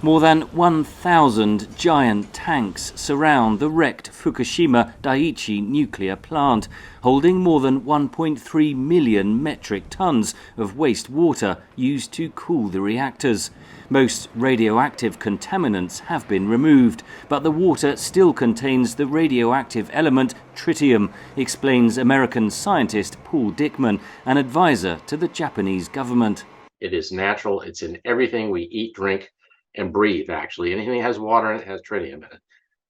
More than 1,000 giant tanks surround the wrecked Fukushima Daiichi nuclear plant, holding more than 1.3 million metric tons of wastewater used to cool the reactors. Most radioactive contaminants have been removed, but the water still contains the radioactive element tritium, explains American scientist Paul Dickman, an advisor to the Japanese government. It is natural. It's in everything we eat, drink, and breathe, actually. Anything that has water in it has tritium in it.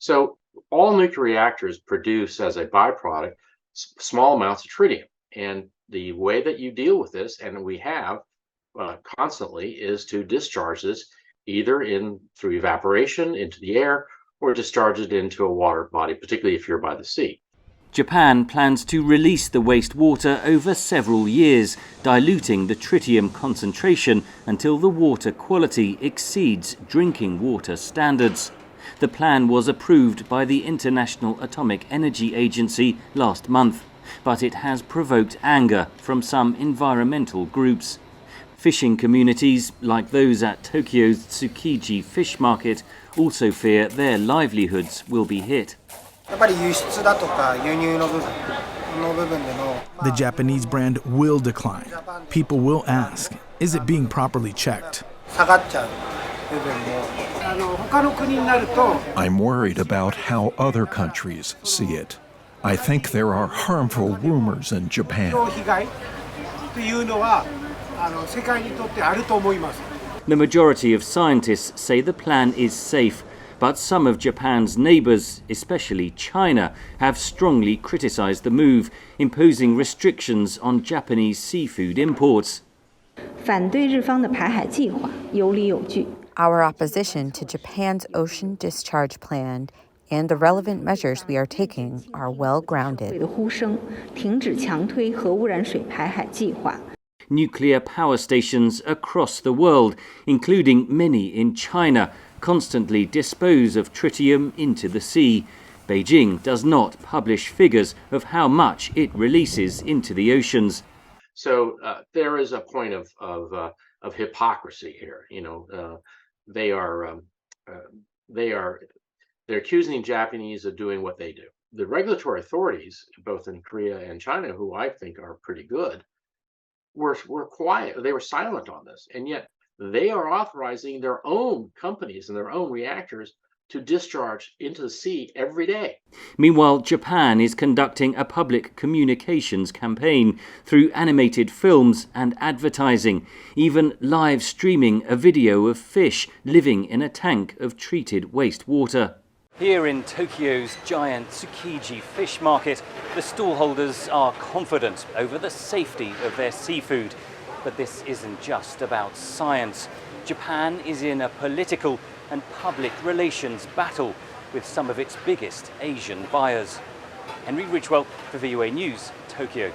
So all nuclear reactors produce, as a byproduct, small amounts of tritium. And the way that you deal with this, and we have constantly, is to discharge this either through evaporation into the air or discharge it into a water body, particularly if you're by the sea. Japan plans to release the wastewater over several years, diluting the tritium concentration until the water quality exceeds drinking water standards. The plan was approved by the International Atomic Energy Agency last month, but it has provoked anger from some environmental groups. Fishing communities, like those at Tokyo's Tsukiji fish market, also fear their livelihoods will be hit. The Japanese brand will decline. People will ask, is it being properly checked? I'm worried about how other countries see it. I think there are harmful rumors in Japan. The majority of scientists say the plan is safe, but some of Japan's neighbours, especially China, have strongly criticised the move, imposing restrictions on Japanese seafood imports. Our opposition to Japan's ocean discharge plan and the relevant measures we are taking are well grounded. Nuclear power stations across the world, including many in China, constantly dispose of tritium into the sea. Beijing does not publish figures of how much it releases into the oceans. So there is a point of hypocrisy here. They're accusing Japanese of doing what they do. The regulatory authorities, both in Korea and China, who I think are pretty good, were quiet. They were silent on this, and yet they are authorizing their own companies and their own reactors to discharge into the sea every day. Meanwhile, Japan is conducting a public communications campaign through animated films and advertising, even live streaming a video of fish living in a tank of treated wastewater. Here in Tokyo's giant Tsukiji fish market, the stallholders are confident over the safety of their seafood. But this isn't just about science. Japan is in a political and public relations battle with some of its biggest Asian buyers. Henry Ridgwell for VOA News, Tokyo.